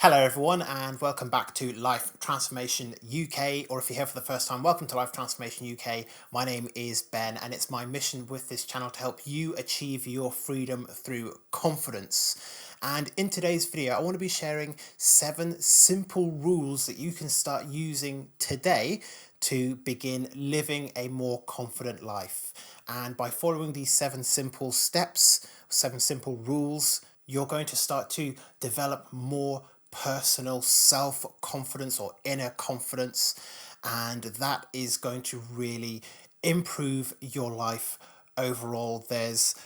Hello, everyone, and welcome back to Life Transformation UK. Or if you're here for the first time, welcome to Life Transformation UK. My name is Ben, and it's my mission with this channel to help you achieve your freedom through confidence. And in today's video, I want to be sharing 7 simple rules that you can start using today to begin living a more confident life. And by following these 7 simple steps, 7 simple rules, you're going to start to develop more personal self-confidence or inner confidence, and that is going to really improve your life overall. There's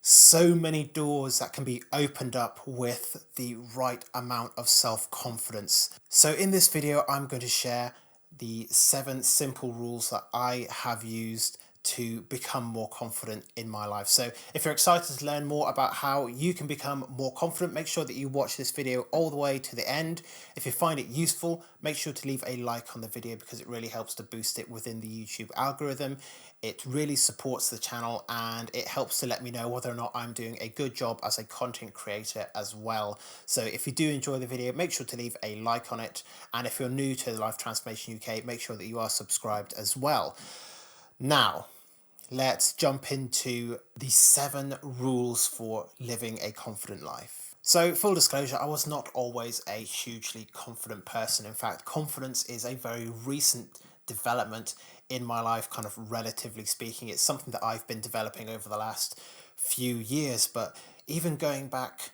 so many doors that can be opened up with the right amount of self-confidence. So in this video, I'm going to share the 7 simple rules that I have used to become more confident in my life. So if you're excited to learn more about how you can become more confident, make sure that you watch this video all the way to the end. If you find it useful, make sure to leave a like on the video because it really helps to boost it within the YouTube algorithm. It really supports the channel and it helps to let me know whether or not I'm doing a good job as a content creator as well. So if you do enjoy the video, make sure to leave a like on it. And if you're new to the Life Transformation UK, make sure that you are subscribed as well. Now, let's jump into the 7 rules for living a confident life. So, full disclosure, I was not always a hugely confident person. In fact, confidence is a very recent development in my life, kind of relatively speaking. It's something that I've been developing over the last few years, but even going back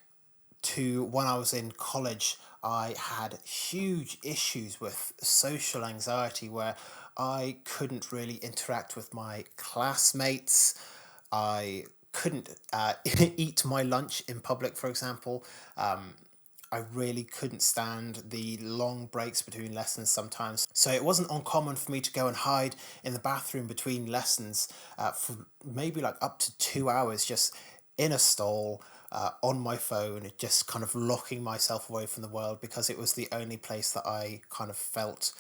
to when I was in college, I had huge issues with social anxiety where I couldn't really interact with my classmates. I couldn't eat my lunch in public, for example. I really couldn't stand the long breaks between lessons sometimes. So it wasn't uncommon for me to go and hide in the bathroom between lessons for maybe like up to 2 hours, just in a stall, on my phone, just kind of locking myself away from the world because it was the only place that I kind of felt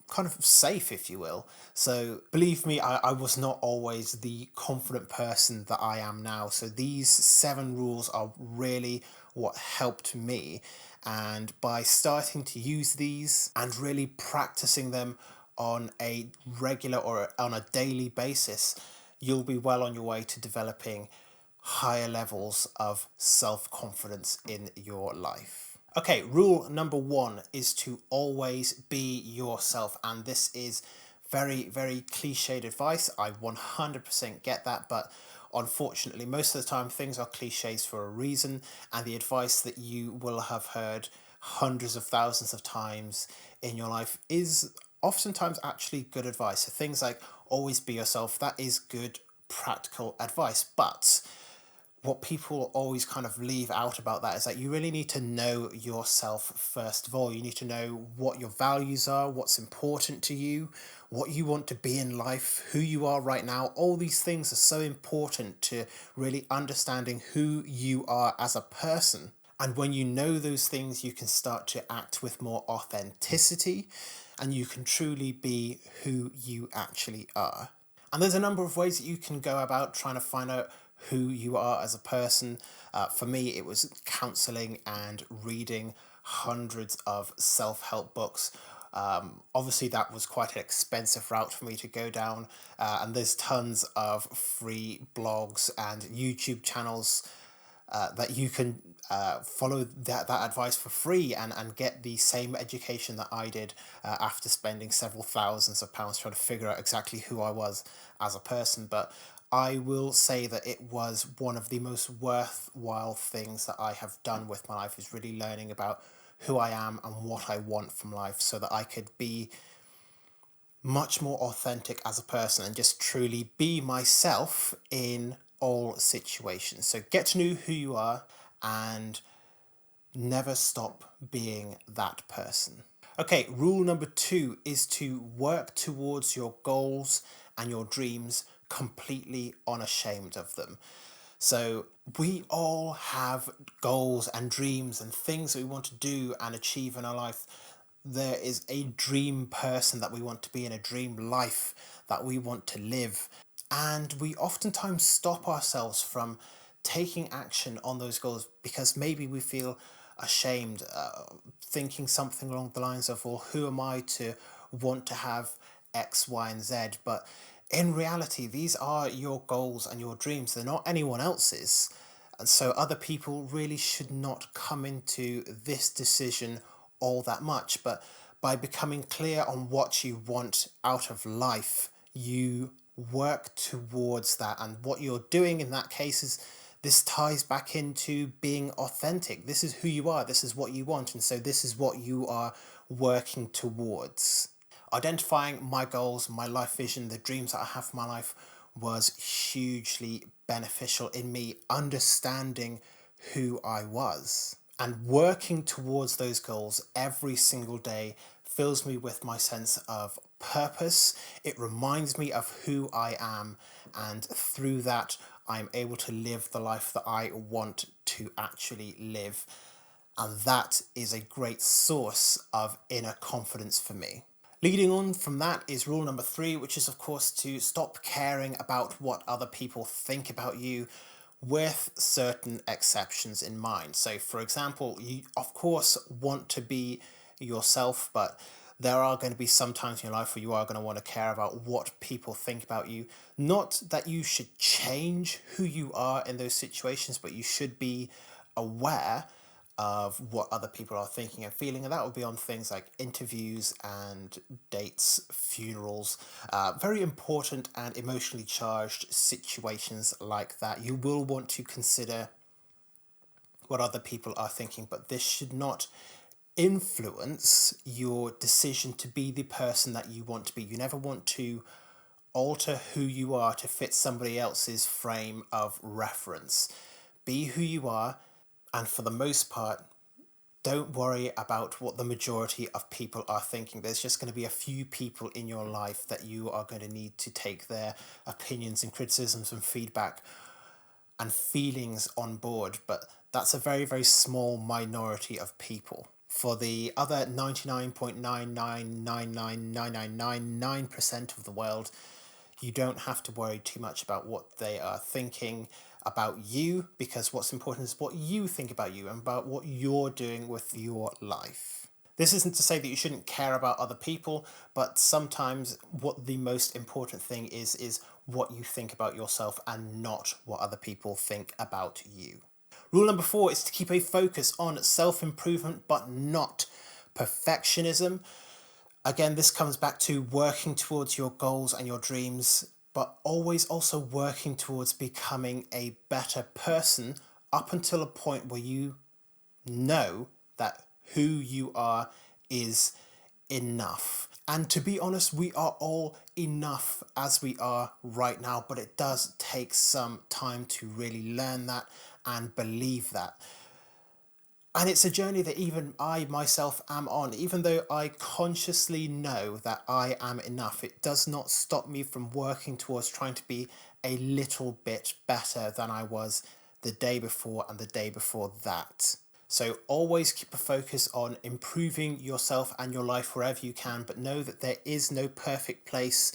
kind of safe, if you will. So believe me, I was not always the confident person that I am now. So these 7 rules are really what helped me. And by starting to use these and really practicing them on a regular or on a daily basis, you'll be well on your way to developing higher levels of self-confidence in your life. Okay, rule number 1 is to always be yourself. And this is very, very cliched advice. I 100% get that, but unfortunately, most of the time things are cliches for a reason, and the advice that you will have heard hundreds of thousands of times in your life is oftentimes actually good advice. So things like always be yourself, that is good practical advice, but what people always kind of leave out about that is that you really need to know yourself first of all. You need to know what your values are, what's important to you, what you want to be in life, who you are right now. All these things are so important to really understanding who you are as a person. And when you know those things, you can start to act with more authenticity and you can truly be who you actually are. And there's a number of ways that you can go about trying to find out who you are as a person. For me, it was counseling and reading hundreds of self-help books. Obviously, that was quite an expensive route for me to go down, and there's tons of free blogs and YouTube channels that you can follow that advice for free and get the same education that I did after spending several thousands of pounds trying to figure out exactly who I was as a person. But I will say that it was one of the most worthwhile things that I have done with my life, is really learning about who I am and what I want from life so that I could be much more authentic as a person and just truly be myself in all situations. So get to know who you are and never stop being that person. Okay, rule number 2 is to work towards your goals and your dreams completely unashamed of them. So we all have goals and dreams and things that we want to do and achieve in our life. There is a dream person that we want to be in, a dream life that we want to live. And we oftentimes stop ourselves from taking action on those goals because maybe we feel ashamed, thinking something along the lines of, well, who am I to want to have X, Y, and Z? But in reality, these are your goals and your dreams. They're not anyone else's. And so other people really should not come into this decision all that much. But by becoming clear on what you want out of life, you work towards that. And what you're doing in that case is this ties back into being authentic. This is who you are. This is what you want. And so this is what you are working towards. Identifying my goals, my life vision, the dreams that I have for my life was hugely beneficial in me understanding who I was. And working towards those goals every single day fills me with my sense of purpose. It reminds me of who I am, and through that, I'm able to live the life that I want to actually live. And that is a great source of inner confidence for me. Leading on from that is rule number 3, which is, of course, to stop caring about what other people think about you, with certain exceptions in mind. So, for example, you, of course, want to be yourself, but there are going to be some times in your life where you are going to want to care about what people think about you. Not that you should change who you are in those situations, but you should be aware of what other people are thinking and feeling, and that would be on things like interviews and dates, funerals, very important and emotionally charged situations like that. You will want to consider what other people are thinking, but this should not influence your decision to be the person that you want to be. You never want to alter who you are to fit somebody else's frame of reference. Be who you are, and for the most part, don't worry about what the majority of people are thinking. There's just going to be a few people in your life that you are going to need to take their opinions and criticisms and feedback and feelings on board, but that's a very, very small minority of people. For the other 99.9999999% of the world, you don't have to worry too much about what they are thinking about you, because what's important is what you think about you and about what you're doing with your life. This isn't to say that you shouldn't care about other people, but sometimes what the most important thing is what you think about yourself and not what other people think about you. Rule number 4 is to keep a focus on self-improvement, but not perfectionism. Again, this comes back to working towards your goals and your dreams, but always also working towards becoming a better person up until a point where you know that who you are is enough. And to be honest, we are all enough as we are right now, but it does take some time to really learn that and believe that. And it's a journey that even I myself am on. Even though I consciously know that I am enough, it does not stop me from working towards trying to be a little bit better than I was the day before and the day before that. So always keep a focus on improving yourself and your life wherever you can, but know that there is no perfect place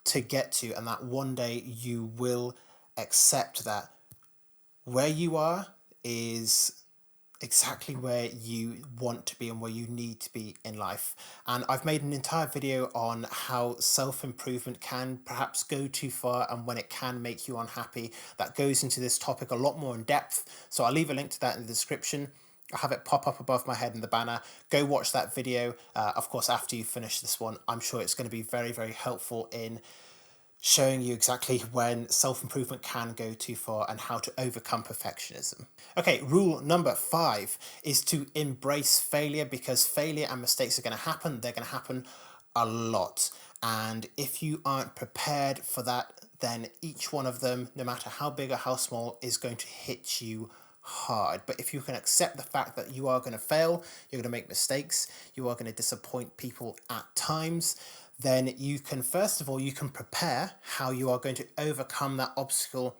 to get to, and that one day you will accept that where you are is exactly where you want to be and where you need to be in life. And I've made an entire video on how self-improvement can perhaps go too far and when it can make you unhappy. That goes into this topic a lot more in depth, so I'll leave a link to that in the description. I'll have it pop up above my head in the banner. Go watch that video, of course, after you finish this one. I'm sure it's going to be very, very helpful in showing you exactly when self-improvement can go too far and how to overcome perfectionism. Okay, rule number 5 is to embrace failure, because failure and mistakes are going to happen. They're going to happen a lot. And if you aren't prepared for that, then each one of them, no matter how big or how small, is going to hit you hard. But if you can accept the fact that you are going to fail, you're going to make mistakes, you are going to disappoint people at times, then you can, first of all, you can prepare how you are going to overcome that obstacle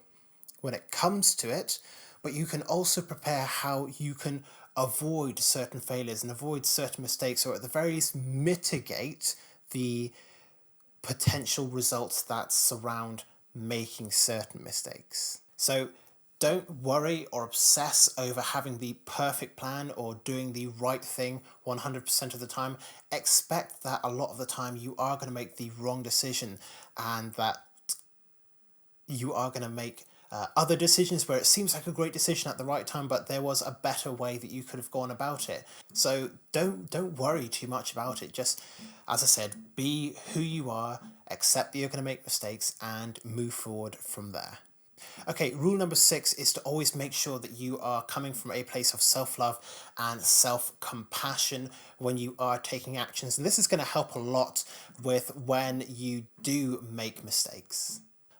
when it comes to it, but you can also prepare how you can avoid certain failures and avoid certain mistakes, or at the very least mitigate the potential results that surround making certain mistakes. So Don't worry or obsess over having the perfect plan or doing the right thing 100% of the time. Expect that a lot of the time you are going to make the wrong decision, and that you are going to make other decisions where it seems like a great decision at the right time, but there was a better way that you could have gone about it. So don't worry too much about it. Just, as I said, be who you are, accept that you're going to make mistakes, and move forward from there. Okay, rule number 6 is to always make sure that you are coming from a place of self-love and self-compassion when you are taking actions. And this is going to help a lot with when you do make mistakes.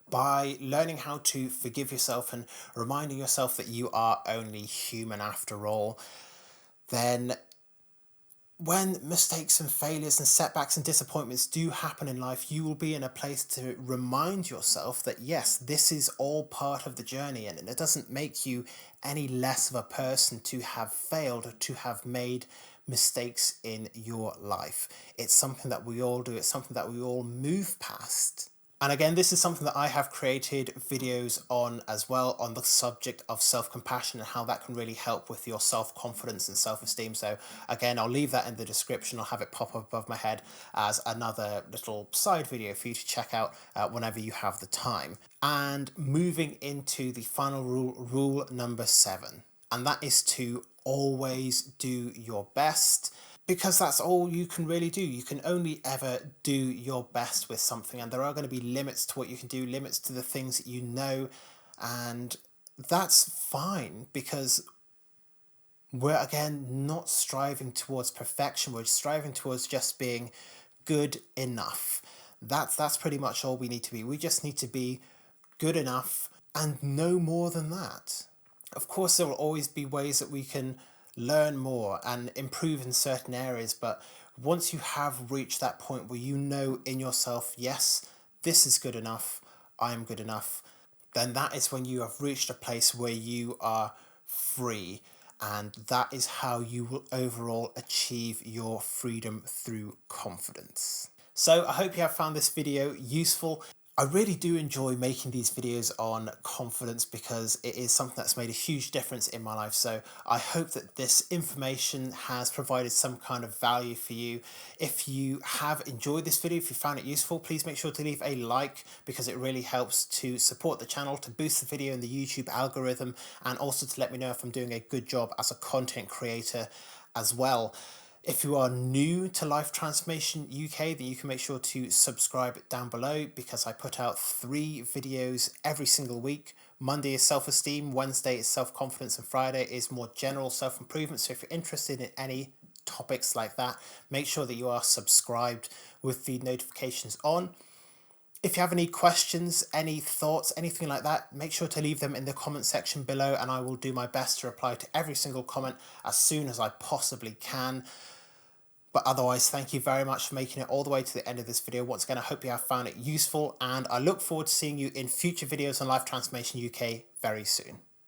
By learning how to forgive yourself and reminding yourself that you are only human after all, then when mistakes and failures and setbacks and disappointments do happen in life, you will be in a place to remind yourself that yes, this is all part of the journey, and it doesn't make you any less of a person to have failed or to have made mistakes in your life. It's something that we all do, it's something that we all move past. And again, this is something that I have created videos on as well, on the subject of self-compassion and how that can really help with your self-confidence and self-esteem. So again, I'll leave that in the description. I'll have it pop up above my head as another little side video for you to check out whenever you have the time. And moving into the final rule, rule number 7, and that is to always do your best. Because that's all you can really do. You can only ever do your best with something, and there are going to be limits to what you can do, limits to the things that you know, and that's fine, because we're again not striving towards perfection, we're striving towards just being good enough. That's pretty much all we need to be. We just need to be good enough and no more than that. Of course, there will always be ways that we can learn more and improve in certain areas, but once you have reached that point where you know in yourself, yes, this is good enough, I am good enough, then that is when you have reached a place where you are free, and that is how you will overall achieve your freedom through confidence. So I hope you have found this video useful. I really do enjoy making these videos on confidence because it is something that's made a huge difference in my life. So I hope that this information has provided some kind of value for you. If you have enjoyed this video, if you found it useful, please make sure to leave a like, because it really helps to support the channel, to boost the video in the YouTube algorithm, and also to let me know if I'm doing a good job as a content creator as well. If you are new to Life Transformation UK, then you can make sure to subscribe down below, because I put out 3 videos every single week. Monday is self-esteem, Wednesday is self-confidence, and Friday is more general self-improvement. So if you're interested in any topics like that, make sure that you are subscribed with the notifications on. If you have any questions, any thoughts, anything like that, make sure to leave them in the comment section below, and I will do my best to reply to every single comment as soon as I possibly can. But otherwise, thank you very much for making it all the way to the end of this video. Once again, I hope you have found it useful, and I look forward to seeing you in future videos on Life Transformation UK very soon.